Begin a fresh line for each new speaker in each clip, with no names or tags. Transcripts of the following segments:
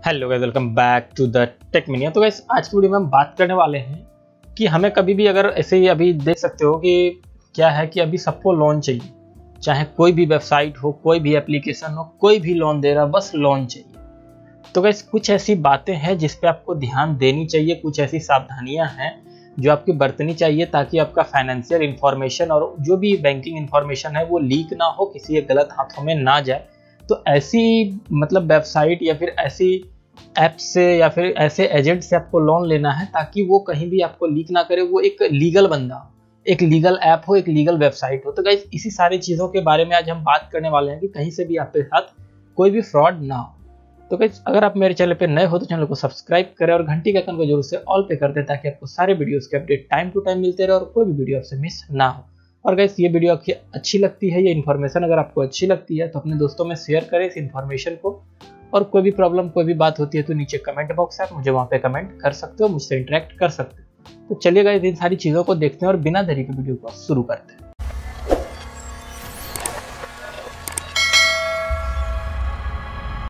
Hello guys, welcome back to the tech मिनिया। तो guys आज की वीडियो में हम बात करने वाले हैं कि हमें कभी भी अगर ऐसे ही अभी देख सकते हो कि क्या है कि अभी सबको लोन चाहिए, चाहे कोई भी वेबसाइट हो, कोई भी एप्लीकेशन हो, कोई भी लोन दे रहा, बस लोन चाहिए। तो गाइस कुछ ऐसी बातें हैं जिस पे आपको ध्यान देनी चाहिए, कुछ ऐसी सावधानियां हैं जो आपकी बरतनी चाहिए ताकि आपका फाइनेंशियल इंफॉर्मेशन और जो भी बैंकिंग इंफॉर्मेशन है वो लीक ना हो, किसी के गलत हाथों में ना जाए। तो ऐसी मतलब वेबसाइट या फिर ऐसी ऐप से या फिर ऐसे एजेंट से आपको लोन लेना है ताकि वो कहीं भी आपको लीक ना करे, वो एक लीगल बंदा हो, एक लीगल ऐप हो, एक लीगल वेबसाइट हो। तो गाइस इसी सारी चीज़ों के बारे में आज हम बात करने वाले हैं कि कहीं से भी आपके साथ कोई भी फ्रॉड ना हो। तो गाइस अगर आप मेरे चैनल पे नए हो तो चैनल को सब्सक्राइब करें और घंटी के आइकन को जरूर से ऑल पे कर दें ताकि आपको सारे वीडियोस के अपडेट टाइम टू टाइम मिलते रहे और कोई भी वीडियो आपसे मिस ना हो। और गाइस ये वीडियो आपकी अच्छी लगती है, ये इन्फॉर्मेशन अगर आपको अच्छी लगती है तो अपने दोस्तों में शेयर करें इस इन्फॉर्मेशन को। और कोई भी प्रॉब्लम, कोई भी बात होती है तो नीचे कमेंट बॉक्स है, मुझे वहाँ पे कमेंट कर सकते हो, मुझसे इंटरेक्ट कर सकते हो। तो चलिए गाइस इन सारी चीज़ों को देखते हैं और बिना देरी के वीडियो को शुरू करते हैं।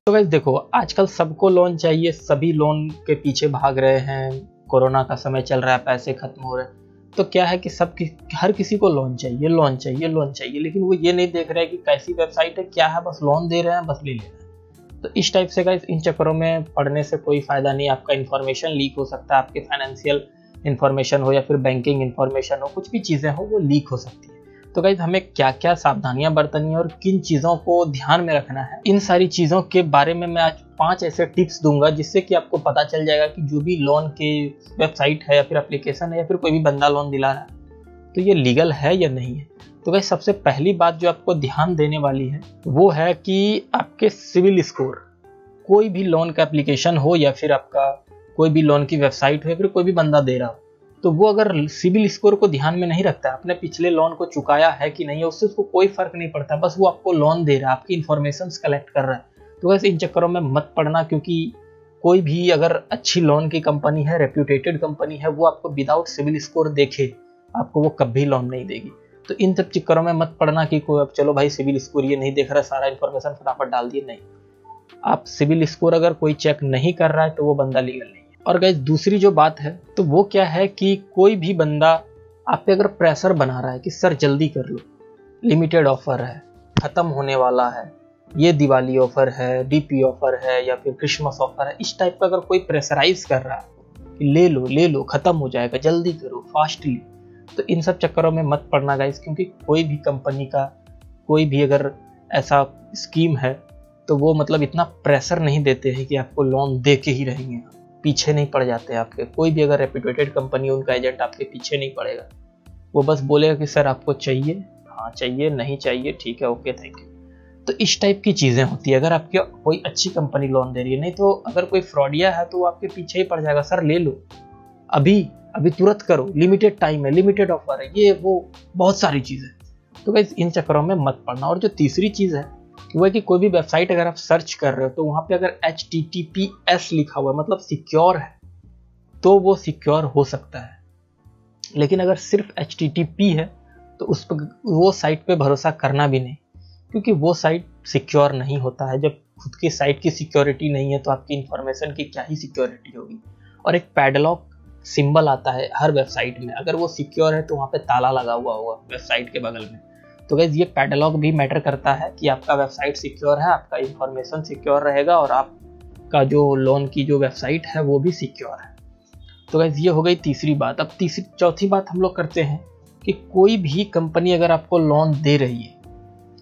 तो गाइस देखो, आजकल सबको लोन चाहिए, सभी लोन के पीछे भाग रहे हैं। कोरोना का समय चल रहा है, पैसे खत्म हो रहे हैं, तो क्या है कि हर किसी को लोन चाहिए, लोन चाहिए, लोन चाहिए, लेकिन वो ये नहीं देख रहे हैं कि कैसी वेबसाइट है, क्या है, बस लोन दे रहे हैं, बस ले ले रहे हैं। तो इस टाइप से गाइस इन चक्करों में पढ़ने से कोई फायदा नहीं। आपका इन्फॉर्मेशन लीक हो सकता है, आपके फाइनेंशियल इन्फॉर्मेशन हो या फिर बैंकिंग इन्फॉर्मेशन हो, कुछ भी चीज़ें हो वो लीक हो सकती है। तो गाइस हमें क्या क्या सावधानियां बरतनी है और किन चीज़ों को ध्यान में रखना है, इन सारी चीज़ों के बारे में मैं आज 5 ऐसे टिप्स दूंगा जिससे कि आपको पता चल जाएगा कि जो भी लोन के वेबसाइट है या फिर एप्लीकेशन है या फिर कोई भी बंदा लोन दिला रहा है तो ये लीगल है या नहीं है। तो गाइस सबसे पहली बात जो आपको ध्यान देने वाली है वो है कि आपके सिविल स्कोर। कोई भी लोन का एप्लीकेशन हो या फिर आपका कोई भी लोन की वेबसाइट हो या फिर कोई भी बंदा दे रहा हो, तो वो अगर सिविल स्कोर को ध्यान में नहीं रखता, आपने पिछले लोन को चुकाया है कि नहीं है, उससे उसको कोई फर्क नहीं पड़ता, बस वो आपको लोन दे रहा है, आपकी इन्फॉर्मेशन कलेक्ट कर रहा है। तो वैसे इन चक्करों में मत पड़ना, क्योंकि कोई भी अगर अच्छी लोन की कंपनी है, रेप्यूटेटेड कंपनी है, वो आपको विदाउट सिविल स्कोर देखे आपको वो कभी लोन नहीं देगी। तो इन सब चक्करों में मत पड़ना कि कोई अब चलो भाई सिविल स्कोर ये नहीं देख रहा, सारा इन्फॉर्मेशन फटाफट डाल दिए। नहीं, आप सिविल स्कोर अगर कोई चेक नहीं कर रहा है तो वो बंदा लीगल नहीं है। और गाइस दूसरी जो बात है तो वो क्या है कि कोई भी बंदा आप पे अगर प्रेशर बना रहा है कि सर जल्दी कर लो, लिमिटेड ऑफर है, खत्म होने वाला है, ये दिवाली ऑफर है, डीपी ऑफर है या फिर क्रिसमस ऑफर है, इस टाइप का अगर कोई प्रेशराइज कर रहा है कि ले लो खत्म हो जाएगा, जल्दी करो, फास्टली, तो इन सब चक्करों में मत पड़ना गाइस। क्योंकि कोई भी कंपनी का कोई भी अगर ऐसा स्कीम है तो वो मतलब इतना प्रेशर नहीं देते हैं कि आपको लोन दे के ही रहेंगे, पीछे नहीं पड़ जाते आपके। कोई भी अगर रेप्यूटेड कंपनी, उनका एजेंट आपके पीछे नहीं पड़ेगा, वो बस बोलेगा कि सर आपको चाहिए, हाँ चाहिए, नहीं चाहिए ठीक है, ओके थैंक यू। तो इस टाइप की चीज़ें होती है अगर आपकी कोई अच्छी कंपनी लोन दे रही है। नहीं तो अगर कोई फ्रॉडिया है तो वो आपके पीछे ही पड़ जाएगा, सर ले लो, अभी तुरंत करो, लिमिटेड टाइम है, लिमिटेड ऑफर है, ये वो बहुत सारी चीज़ें। तो गाइस इन चक्करों में मत पड़ना। और जो तीसरी चीज़ है वो है कि कोई भी वेबसाइट अगर आप सर्च कर रहे हो तो वहाँ पे अगर HTTPS लिखा हुआ है, मतलब सिक्योर है, तो वो सिक्योर हो सकता है। लेकिन अगर सिर्फ HTTP है तो उस पर वो साइट पे भरोसा करना भी नहीं, क्योंकि वो साइट सिक्योर नहीं होता है। जब खुद की साइट की सिक्योरिटी नहीं है तो आपकी इंफॉर्मेशन की क्या ही सिक्योरिटी होगी। और एक पैडलॉक सिंबल आता है हर वेबसाइट में, अगर वो सिक्योर है तो वहाँ पे ताला लगा हुआ होगा वेबसाइट के बगल में। तो गाइस ये पैडलॉक भी मैटर करता है कि आपका वेबसाइट सिक्योर है, आपका इंफॉर्मेशन सिक्योर रहेगा और आपका जो लोन की जो वेबसाइट है वो भी सिक्योर है। तो गाइस ये हो गई तीसरी बात। अब चौथी बात हम लोग करते हैं कि कोई भी कंपनी अगर आपको लोन दे रही है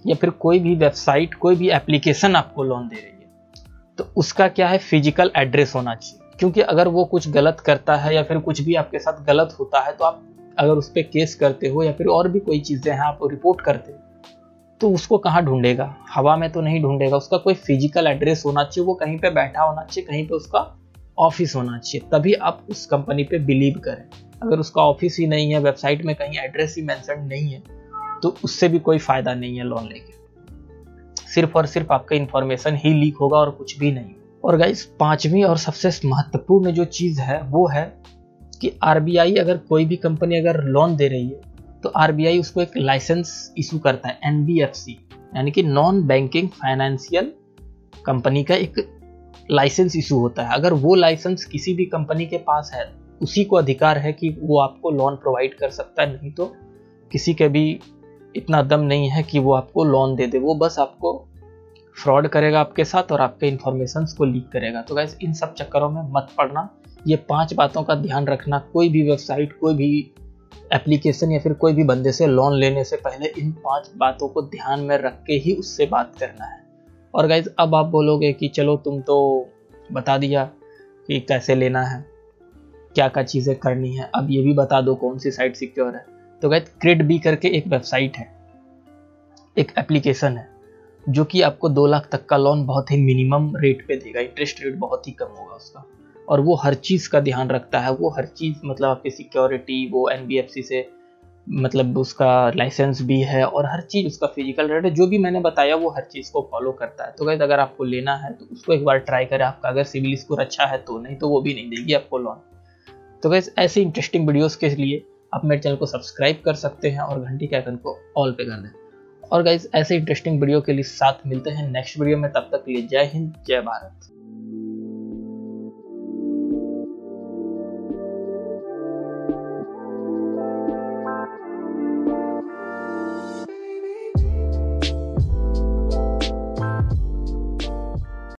या फिर कोई भी वेबसाइट, कोई भी एप्लीकेशन आपको लोन दे रही है तो उसका क्या है, फिजिकल एड्रेस होना चाहिए। क्योंकि अगर वो कुछ गलत करता है या फिर कुछ भी आपके साथ गलत होता है तो आप अगर उस पर केस करते हो या फिर और भी कोई चीज़ें हैं आप रिपोर्ट करते हो तो उसको कहाँ ढूंढेगा, हवा में तो नहीं ढूंढेगा। उसका कोई फिजिकल एड्रेस होना चाहिए, वो कहीं पे बैठा होना चाहिए, कहीं पे उसका ऑफिस होना चाहिए, तभी आप उस कंपनी पे बिलीव करें। अगर उसका ऑफिस ही नहीं है, वेबसाइट में कहीं एड्रेस ही मेंशन नहीं है, तो उससे भी कोई फायदा नहीं है लोन लेके। सिर्फ और सिर्फ आपका इंफॉर्मेशन ही लीक होगा और कुछ भी नहीं। और गाइस पांचवी और सबसे महत्वपूर्ण जो चीज़ है वो है कि RBI अगर कोई भी कंपनी अगर लोन दे रही है तो RBI उसको एक लाइसेंस इशू करता है, NBFC यानी कि नॉन बैंकिंग फाइनेंशियल कंपनी का एक लाइसेंस इशू होता है, अगर वो लाइसेंस किसी भी कंपनी के पास है, उसी को अधिकार है कि वो आपको लोन प्रोवाइड कर सकता है, नहीं तो किसी के भी इतना दम नहीं है कि वो आपको लोन दे दे। वो बस आपको फ्रॉड करेगा आपके साथ और आपके इन्फॉर्मेशंस को लीक करेगा। तो गाइस इन सब चक्करों में मत पड़ना, ये 5 बातों का ध्यान रखना। कोई भी वेबसाइट, कोई भी एप्लीकेशन या फिर कोई भी बंदे से लोन लेने से पहले इन 5 बातों को ध्यान में रख के ही उससे बात करना है। और गाइज अब आप बोलोगे कि चलो तुम तो बता दिया कि कैसे लेना है, क्या क्या चीज़ें करनी है, अब ये भी बता दो कौन सी साइट सिक्योर है। तो गाइज क्रेडबी करके एक वेबसाइट है, एक एप्लीकेशन है, जो कि आपको 2 लाख तक का लोन बहुत ही मिनिमम रेट पे देगा, इंटरेस्ट रेट बहुत ही कम होगा उसका। और वो हर चीज़ का ध्यान रखता है, वो हर चीज़ मतलब आपकी सिक्योरिटी, वो NBFC से मतलब उसका लाइसेंस भी है और हर चीज़ उसका फिजिकल रेट है, जो भी मैंने बताया वो हर चीज़ को फॉलो करता है। तो गाइस अगर आपको लेना है तो उसको एक बार ट्राई करें, आपका अगर सिविल स्कोर अच्छा है तो, नहीं तो वो भी नहीं देगी आपको लोन। तो गाइस ऐसे इंटरेस्टिंग वीडियोस के लिए आप मेरे चैनल को सब्सक्राइब कर सकते हैं और घंटी के आइकन को ऑल पे कर दें। और गाइस ऐसे इंटरेस्टिंग वीडियो के लिए साथ मिलते हैं नेक्स्ट वीडियो में, तब तक के लिए जय हिंद, जय भारत।